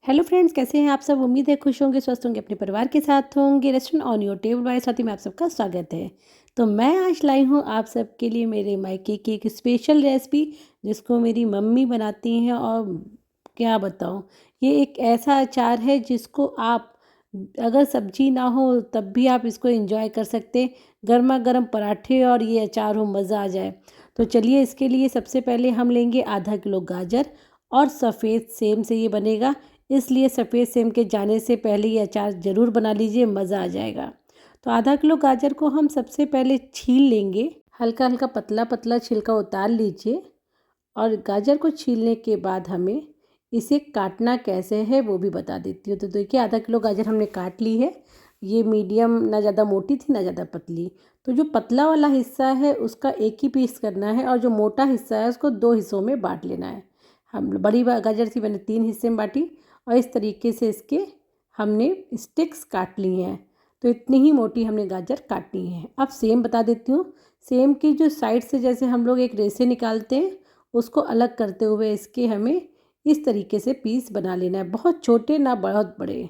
Hello friends, कैसे हैं आप सब। उम्मीद है खुश होंगे, स्वस्थ होंगे, अपने परिवार के साथ होंगे। रेस्टोरेंट ऑन योर टेबल वाले साथी में आप सबका स्वागत है। तो मैं आज लाई हूँ आप सबके लिए मेरे मायके की एक स्पेशल रेसिपी, जिसको मेरी मम्मी बनाती हैं। और क्या बताऊँ, ये एक ऐसा अचार है जिसको आप अगर सब्जी ना हो तब भी आप इसको एंजॉय कर सकते। गर्मा गर्म पराठे और ये अचार हो, मज़ा आ जाए। तो चलिए, इसके लिए सबसे पहले हम लेंगे आधा किलो गाजर। और सफ़ेद सेम से ये बनेगा, इसलिए सफ़ेद सेम के जाने से पहले ये अचार ज़रूर बना लीजिए, मज़ा आ जाएगा। तो आधा किलो गाजर को हम सबसे पहले छील लेंगे। हल्का हल्का पतला पतला छिलका उतार लीजिए। और गाजर को छीलने के बाद हमें इसे काटना कैसे है वो भी बता देती हूँ। तो देखिए, आधा किलो गाजर हमने काट ली है। ये मीडियम, ना ज़्यादा मोटी थी ना ज़्यादा पतली। तो जो पतला वाला हिस्सा है उसका एक ही पीस करना है, और जो मोटा हिस्सा है उसको दो हिस्सों में बांट लेना है। हम बड़ी गाजर थी, मैंने 3 हिस्से में बांटी। और इस तरीके से इसके हमने स्टिक्स काट ली हैं। तो इतनी ही मोटी हमने गाजर काटनी है। अब सेम बता देती हूँ। सेम की जो साइड से जैसे हम लोग एक रेसे निकालते हैं, उसको अलग करते हुए इसके हमें इस तरीके से पीस बना लेना है। बहुत छोटे ना बहुत बड़े,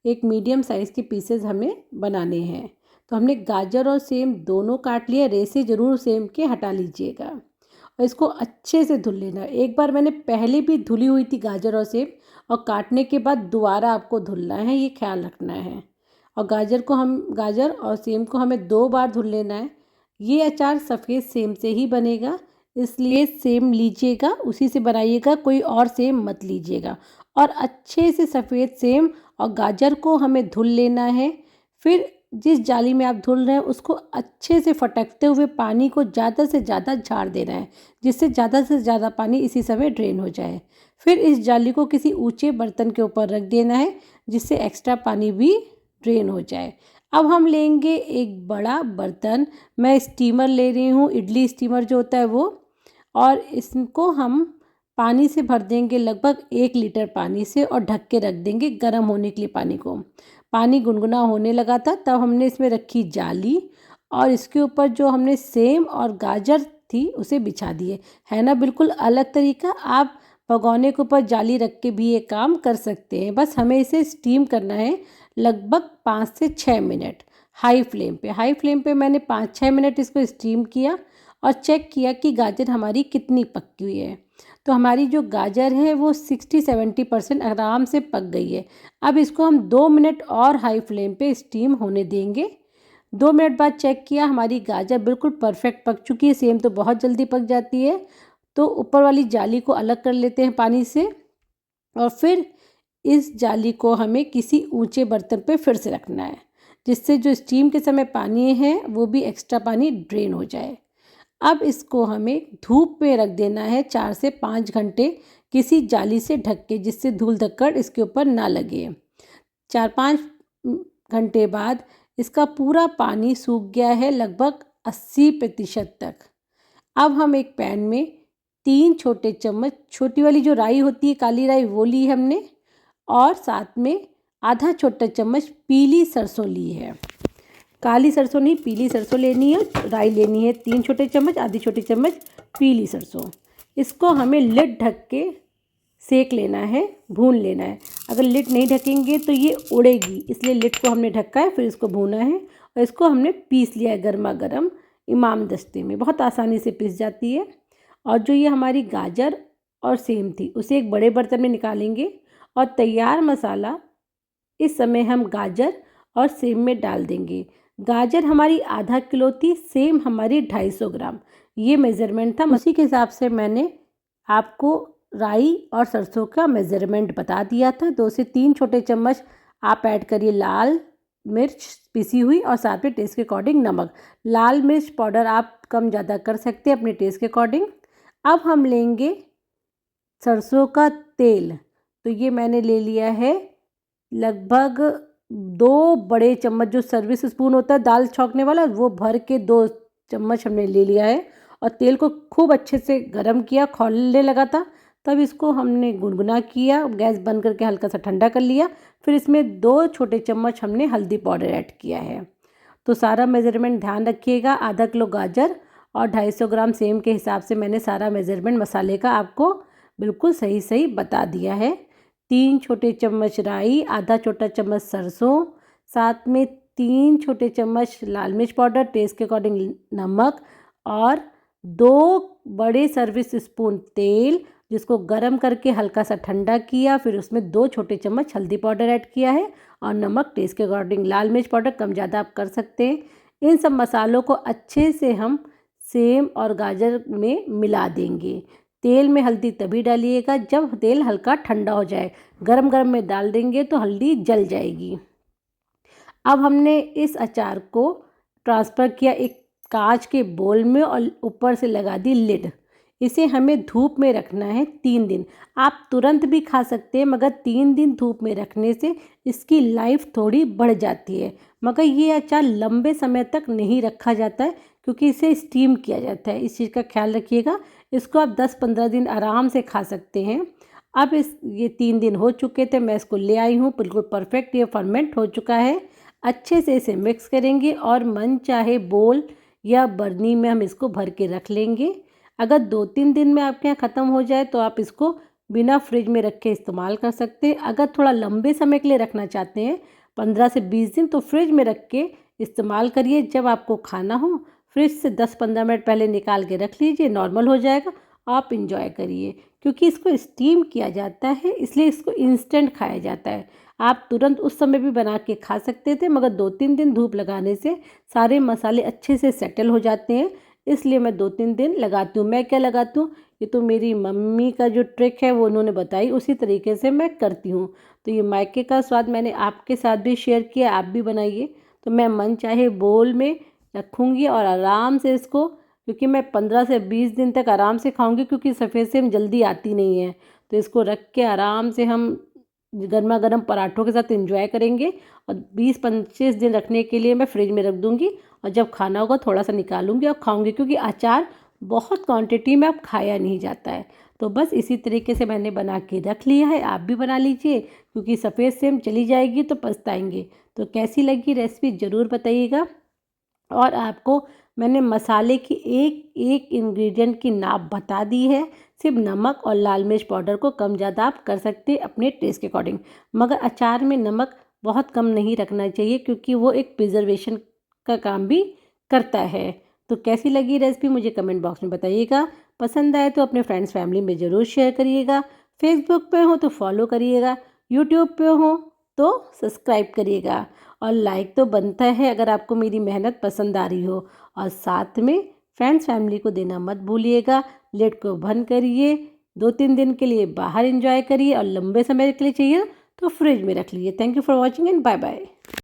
एक मीडियम साइज़ के पीसेस हमें बनाने हैं। तो हमने गाजर और सेम दोनों काट लिया। रेसे ज़रूर सेम के हटा लीजिएगा और इसको अच्छे से धुल लेना है। एक बार मैंने पहले भी धुली हुई थी गाजर और सेब, और काटने के बाद दोबारा आपको धुलना है, ये ख्याल रखना है। और गाजर और सेम को हमें 2 बार धुल लेना है। ये अचार सफ़ेद सेम से ही बनेगा, इसलिए सेम लीजिएगा, उसी से बनाइएगा, कोई और सेम मत लीजिएगा। और अच्छे से सफ़ेद सेम और गाजर को हमें धुल लेना है। फिर जिस जाली में आप धुल रहे हैं उसको अच्छे से फटकते हुए पानी को ज़्यादा से ज़्यादा झाड़ देना है, जिससे ज़्यादा से ज़्यादा पानी इसी समय ड्रेन हो जाए। फिर इस जाली को किसी ऊंचे बर्तन के ऊपर रख देना है, जिससे एक्स्ट्रा पानी भी ड्रेन हो जाए। अब हम लेंगे एक बड़ा बर्तन। मैं स्टीमर ले रही हूँ, इडली स्टीमर जो होता है वो। और इसको हम पानी से भर देंगे, लगभग 1 लीटर पानी से, और ढक के रख देंगे गर्म होने के लिए पानी को। पानी गुनगुना होने लगा था तब हमने इसमें रखी जाली, और इसके ऊपर जो हमने सेम और गाजर थी उसे बिछा दिए। है ना बिल्कुल अलग तरीका। आप भगोने के ऊपर जाली रख के भी ये काम कर सकते हैं। बस हमें इसे स्टीम करना है लगभग 5 से 6 मिनट हाई फ्लेम पे मैंने 5-6 मिनट इसको स्टीम किया और चेक किया कि गाजर हमारी कितनी पकी हुई है। तो हमारी जो गाजर है वो 60-70% आराम से पक गई है। अब इसको हम 2 मिनट और हाई फ्लेम पे स्टीम होने देंगे। 2 मिनट बाद चेक किया, हमारी गाजर बिल्कुल परफेक्ट पक चुकी है। सेम तो बहुत जल्दी पक जाती है। तो ऊपर वाली जाली को अलग कर लेते हैं पानी से, और फिर इस जाली को हमें किसी ऊंचे बर्तन पे फिर से रखना है, जिससे जो स्टीम के समय पानी है वो भी एक्स्ट्रा पानी ड्रेन हो जाए। अब इसको हमें धूप में रख देना है 4 से 5 घंटे, किसी जाली से ढक के, जिससे धूल धक्कड़ इसके ऊपर ना लगे। 4-5 घंटे बाद इसका पूरा पानी सूख गया है, लगभग 80% तक। अब हम एक पैन में 3 छोटे चम्मच, छोटी वाली जो राई होती है काली राई, वो ली हमने। और साथ में आधा छोटा चम्मच पीली सरसों ली है। काली सरसों नहीं, पीली सरसों लेनी है। राई लेनी है 3 छोटे चम्मच, आधी छोटी चम्मच पीली सरसों। इसको हमें लिड ढक के सेक लेना है, भून लेना है। अगर लिड नहीं ढकेंगे तो ये उड़ेगी, इसलिए लिड को हमने ढका है, फिर इसको भूना है। और इसको हमने पीस लिया है गर्मा गर्म इमाम दस्ते में, बहुत आसानी से पिस जाती है। और जो ये हमारी गाजर और सेम थी उसे एक बड़े बर्तन में निकालेंगे, और तैयार मसाला इस समय हम गाजर और सेम में डाल देंगे। गाजर हमारी आधा किलो थी, सेम हमारी 250 ग्राम, ये मेज़रमेंट था। उसी के हिसाब से मैंने आपको राई और सरसों का मेज़रमेंट बता दिया था। 2 से 3 छोटे चम्मच आप ऐड करिए लाल मिर्च पिसी हुई, और साथ में टेस्ट के अकॉर्डिंग नमक। लाल मिर्च पाउडर आप कम ज़्यादा कर सकते हैं अपने टेस्ट के अकॉर्डिंग। अब हम लेंगे सरसों का तेल। तो ये मैंने ले लिया है लगभग 2 बड़े चम्मच, जो सर्विस स्पून होता है दाल छौंकने वाला, वो भर के 2 चम्मच हमने ले लिया है। और तेल को खूब अच्छे से गर्म किया, खौलने लगा था, तब इसको हमने गुनगुना किया, गैस बंद करके हल्का सा ठंडा कर लिया। फिर इसमें 2 छोटे चम्मच हमने हल्दी पाउडर ऐड किया है। तो सारा मेज़रमेंट ध्यान रखिएगा। आधा किलो गाजर और 250 ग्राम सेम के हिसाब से मैंने सारा मेज़रमेंट मसाले का आपको बिल्कुल सही सही बता दिया है। 3 छोटे चम्मच राई, आधा छोटा चम्मच सरसों, साथ में 3 छोटे चम्मच लाल मिर्च पाउडर, टेस्ट के अकॉर्डिंग नमक और 2 बड़े सर्विस स्पून तेल, जिसको गरम करके हल्का सा ठंडा किया, फिर उसमें 2 छोटे चम्मच हल्दी पाउडर ऐड किया है और नमक टेस्ट के अकॉर्डिंग। लाल मिर्च पाउडर कम ज़्यादा आप कर सकते हैं। इन सब मसालों को अच्छे से हम सेम और गाजर में मिला देंगे। तेल में हल्दी तभी डालिएगा जब तेल हल्का ठंडा हो जाए, गरम गरम में डाल देंगे तो हल्दी जल जाएगी। अब हमने इस अचार को ट्रांसफ़र किया एक कांच के बोल में और ऊपर से लगा दी लिड। इसे हमें धूप में रखना है 3 दिन। आप तुरंत भी खा सकते हैं, मगर 3 दिन धूप में रखने से इसकी लाइफ थोड़ी बढ़ जाती है। मगर ये अचार लंबे समय तक नहीं रखा जाता है क्योंकि इसे स्टीम किया जाता है। इस चीज़ का ख्याल रखिएगा। इसको आप 10-15 दिन आराम से खा सकते हैं। अब ये 3 दिन हो चुके थे, मैं इसको ले आई हूँ, बिल्कुल परफेक्ट ये फर्मेंट हो चुका है। अच्छे से इसे मिक्स करेंगे और मन चाहे बोल या बर्नी में हम इसको भर के रख लेंगे। अगर 2-3 दिन में आपके यहाँ ख़त्म हो जाए तो आप इसको बिना फ्रिज में रख के इस्तेमाल कर सकते हैं। अगर थोड़ा लंबे समय के लिए रखना चाहते हैं, 15 से 20 दिन, तो फ्रिज में रख के इस्तेमाल करिए। जब आपको खाना हो फ्रिज से 10-15 मिनट पहले निकाल के रख लीजिए, नॉर्मल हो जाएगा, आप इंजॉय करिए। क्योंकि इसको स्टीम किया जाता है इसलिए इसको इंस्टेंट खाया जाता है। आप तुरंत उस समय भी बना के खा सकते थे, मगर 2-3 दिन धूप लगाने से सारे मसाले अच्छे से सेटल हो जाते हैं, इसलिए मैं 2-3 दिन लगाती हूँ। मैं क्या लगाती हूँ, ये तो मेरी मम्मी का जो ट्रिक है वो उन्होंने बताई, उसी तरीके से मैं करती हूँ। तो ये मायके का स्वाद मैंने आपके साथ भी शेयर किया, आप भी बनाइए। तो मैं मन चाहे बोल में रखूँगी और आराम से इसको, क्योंकि मैं 15 से 20 दिन तक आराम से खाऊंगी, क्योंकि सफ़ेद सेम जल्दी आती नहीं है। तो इसको रख के आराम से हम गर्मा गर्म पराठों के साथ एंजॉय करेंगे। और 20-25 दिन रखने के लिए मैं फ्रिज में रख दूंगी और जब खाना होगा थोड़ा सा निकालूंगी और खाऊंगी, क्योंकि अचार बहुत क्वांटिटी में अब खाया नहीं जाता है। तो बस इसी तरीके से मैंने बना के रख लिया है, आप भी बना लीजिए, क्योंकि सफ़ेद सेम चली जाएगी तो पछताएंगे। तो कैसी लगी रेसिपी ज़रूर बताइएगा। और आपको मैंने मसाले की एक एक इंग्रेडिएंट की नाप बता दी है। सिर्फ नमक और लाल मिर्च पाउडर को कम ज़्यादा आप कर सकते हैं अपने टेस्ट के अकॉर्डिंग, मगर अचार में नमक बहुत कम नहीं रखना चाहिए, क्योंकि वो एक प्रिजर्वेशन का काम भी करता है। तो कैसी लगी रेसिपी मुझे कमेंट बॉक्स में बताइएगा। पसंद आए तो अपने फ्रेंड्स फैमिली में ज़रूर शेयर करिएगा। फेसबुक पे हो तो फॉलो करिएगा, यूट्यूब पे हो तो सब्सक्राइब करिएगा, और लाइक तो बनता है अगर आपको मेरी मेहनत पसंद आ रही हो। और साथ में फ्रेंड्स फैमिली को देना मत भूलिएगा। लिड को बंद करिए, 2-3 दिन के लिए बाहर एंजॉय करिए, और लंबे समय के लिए चाहिए तो फ्रिज में रख लीजिए। Thank you for watching and bye bye.